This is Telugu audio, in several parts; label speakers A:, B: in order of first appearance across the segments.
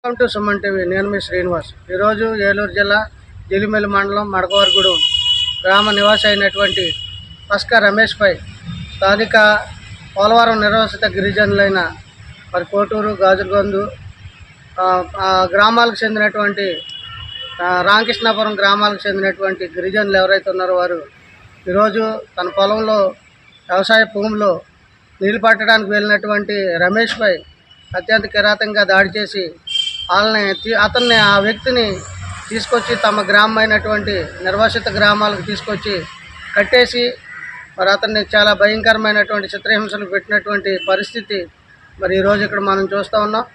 A: Welcome to Suman TV. నేను మీ శ్రీనివాస్. ఈరోజు ఏలూరు జిల్లా జిలిమెల్లి మండలం మడకవర్గూడెం గ్రామ నివాసి అయినటువంటి పస్కా రమేష్పై స్థానిక పోలవరం నిర్వాసిత గిరిజనులైన మరి కోటూరు, గాజులగొందు గ్రామాలకు చెందినటువంటి రామకృష్ణాపురం గ్రామాలకు చెందినటువంటి గిరిజనులు ఎవరైతే ఉన్నారో వారు ఈరోజు తన పొలంలో వ్యవసాయ భూమిలో నీళ్ళు పట్టడానికి వెళ్ళినటువంటి రమేష్పై అత్యంత కిరాతకంగా దాడి చేసి అతన్ని ఆ వ్యక్తిని తీసుకొచ్చి తమ గ్రామం అయినటువంటి నిర్వాసిత గ్రామాలకు తీసుకొచ్చి కట్టేసి మరి అతన్ని చాలా భయంకరమైనటువంటి చిత్రహింసలు పెట్టినటువంటి పరిస్థితి మరి ఈరోజు ఇక్కడ మనం చూస్తూ ఉన్నాం.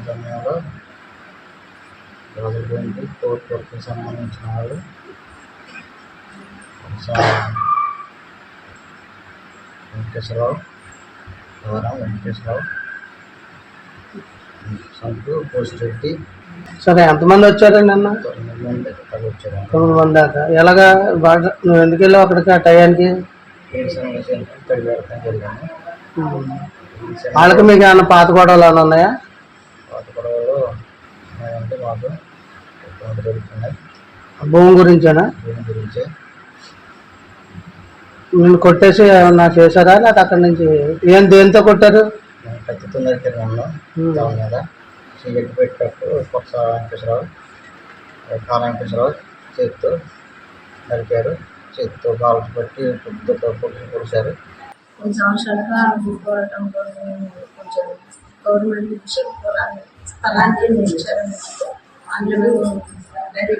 B: సమయంలో రాజుగొంది కోర్టుకు సంబంధించిన వాళ్ళు వెంకటేశ్వరరావు సంతు పోస్ట్ రెడ్డి.
A: సరే, ఎంతమంది వచ్చారండి అన్న? 9 మంది దాకా. ఎలాగా బాగా నువ్వు ఎందుకు వెళ్ళావు అక్కడికి ఆ టయానికి? వాళ్ళకి మీకు ఏమన్నా పాత గొడవలు ఏమైనా ఉన్నాయా?
B: పాత గొడవలు అంటే మాకు జరుగుతున్నాయి.
A: భూమి గురించేనా?
B: భూమి గురించే.
A: నేను కొట్టేసి ఏమన్నా చేశారా లేదా? అక్కడి నుంచి దేంతో కొట్టారు?
B: కత్తితో నరికారు దాని మీద. సిగరెట్ పెట్టేటప్పుడు కొత్త వెంకటేశ్వరరావు చేతితో నరికారు. చేతితో కాలు పట్టి పొద్దుతో పొడిచారు.
C: కొన్ని సంవత్సరాలుగా పోరాటం కొంచెం గవర్నమెంట్ నుంచి స్థలానికి ఇచ్చారని అందులో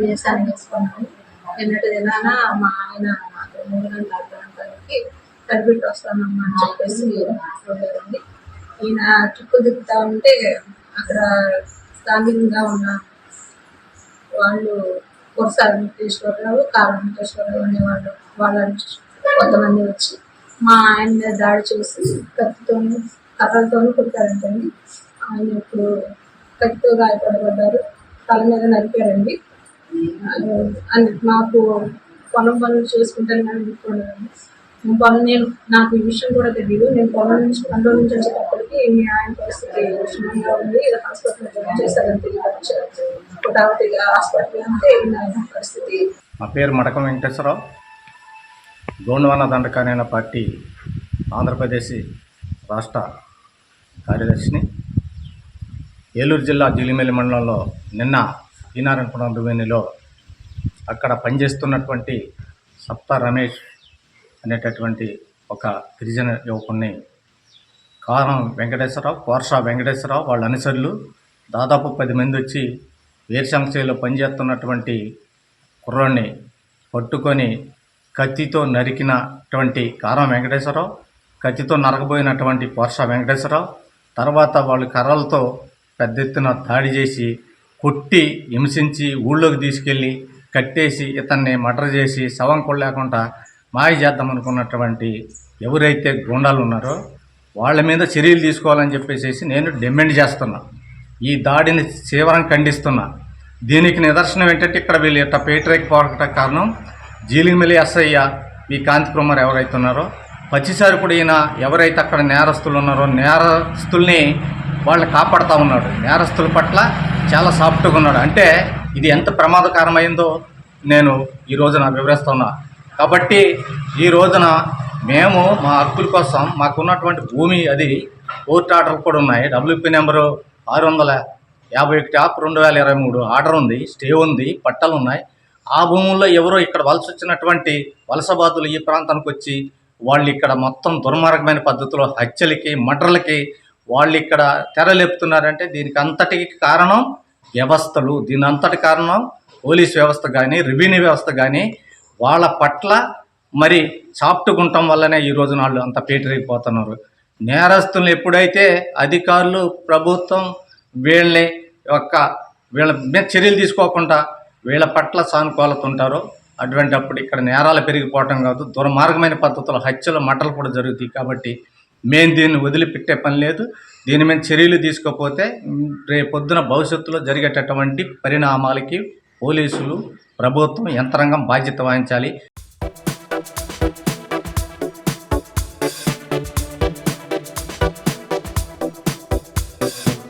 C: దేశాన్ని వేసుకున్నాము. నిన్నటి దినాన మా ఆయన నాకు 3 గంటల ప్రాంతానికి కనిపెట్టి వస్తానమ్మా అని చెప్పేసి చూడారండి. ఈయన చుట్టూ దిగుతా ఉంటే అక్కడ స్థానికంగా ఉన్న వాళ్ళు కొరస వెంకటేశ్వరరావు, వెంకటేశ్వరరావు అనేవాళ్ళు వాళ్ళని కొంతమంది వచ్చి మా ఆయన మీద దాడి చేసి కర్రలతోనూ కొట్టారంటండి. ఆయన ఇప్పుడు కత్తితో గాయపడబడ్డారు. తల మీద నరికారండి. నాకు పొలం పనులు చేసుకుంటాను కానీ గుర్తుండదండి. నాకు ఈ విషయం కూడా తెలియదు. నేను పనుల నుంచి వచ్చేటప్పటికి మీ ఆయన పరిస్థితి క్షుణ్ణంగా ఉంది. హాస్పిటల్ జాయిన్ చేశారని తెలియదు. పుటావతిగా హాస్పిటల్ అంటే ఆయన పరిస్థితి.
D: నా పేరు మడకం వెంకటేశ్వరరావు. గోండవన దండకారైన పార్టీ ఆంధ్రప్రదేశ్ రాష్ట్ర కార్యదర్శిని. ఏలూరు జిల్లా జిలిమెల్లి మండలంలో నిన్న ఈనారాయణపురం రువేణిలో అక్కడ పనిచేస్తున్నటువంటి సప్త రమేష్ అనేటటువంటి ఒక గిరిజన యువకుడిని కోర్స వెంకటేశ్వరరావు వాళ్ళ అనుచరులు దాదాపు 10 మంది వచ్చి వేరుశనగ చేలో పనిచేస్తున్నటువంటి కుర్రాడిని పట్టుకొని కత్తితో నరికినటువంటి వెంకటేశ్వరరావు, కత్తితో నరకబోయినటువంటి కోర్స వెంకటేశ్వరరావు, తర్వాత వాళ్ళు కర్రలతో పెద్ద ఎత్తున దాడి చేసి కొట్టి హింసించి ఊళ్ళోకి తీసుకెళ్ళి కట్టేసి ఇతన్ని మర్డర్ చేసి శవం కూడా లేకుండా మాయ చేద్దామనుకున్నటువంటి ఎవరైతే గూండాలు ఉన్నారో వాళ్ళ మీద చర్యలు తీసుకోవాలని చెప్పేసి నేను డిమాండ్ చేస్తున్నా. ఈ దాడిని తీవ్రంగా ఖండిస్తున్నా. దీనికి నిదర్శనం ఏంటంటే ఇక్కడ వీళ్ళు ఇట్లా పేటరేకి పోవడం కారణం జీలిమెల్లి ఎస్ఐ ఈ కాంతి కుమార్ ఎవరైతే ఉన్నారో ప్రతిసారి కూడా ఈయన ఎవరైతే అక్కడ నేరస్తులు ఉన్నారో నేరస్తుల్ని వాళ్ళు కాపాడుతూ ఉన్నాడు. నేరస్తుల పట్ల చాలా సాఫ్ట్గా ఉన్నాడు. అంటే ఇది ఎంత ప్రమాదకరమైందో నేను ఈ రోజున వివరిస్తున్నా. కాబట్టి ఈ రోజున మేము మా హక్కుల కోసం మాకున్నటువంటి భూమి అది కోర్టు ఆర్డర్ కూడా ఉన్నాయి. WP నెంబరు 651/2023 ఆర్డర్ ఉంది, స్టే ఉంది, పట్టాలు ఉన్నాయి. ఆ భూముల్లో ఎవరో ఇక్కడ వలస వచ్చినటువంటి వలసబాదులు ఈ ప్రాంతానికి వచ్చి వాళ్ళు ఇక్కడ మొత్తం దుర్మార్గమైన పద్ధతిలో హత్యలకి మర్డర్లకి వాళ్ళు ఇక్కడ తెరలేపుతున్నారంటే దీనికి అంతటికి కారణం వ్యవస్థలు. దీని అంతటి కారణం పోలీస్ వ్యవస్థ కానీ రెవెన్యూ వ్యవస్థ కానీ వాళ్ళ పట్ల మరి సాఫ్ట్గా ఉండటం వల్లనే ఈ రోజున వాళ్ళు అంత పేటరేగిపోతున్నారు. నేరస్తులను ఎప్పుడైతే అధికారులు ప్రభుత్వం వీళ్ళ మీద చర్యలు తీసుకోకుండా వీళ్ళ పట్ల సానుకూలత ఉంటారో అటువంటిప్పుడు ఇక్కడ నేరాలు పెరిగిపోవటం కాదు, దుర్మార్గమైన పద్ధతుల్లో హత్యలు మటలు కూడా జరుగుతాయి. కాబట్టి మేము దీన్ని వదిలిపెట్టే పని లేదు. దీని మీద చర్యలు తీసుకోకపోతే రేపొద్దున భవిష్యత్తులో జరిగేటటువంటి పరిణామాలకి పోలీసులు ప్రభుత్వం యంత్రాంగం బాధ్యత వహించాలి.
A: Thank you.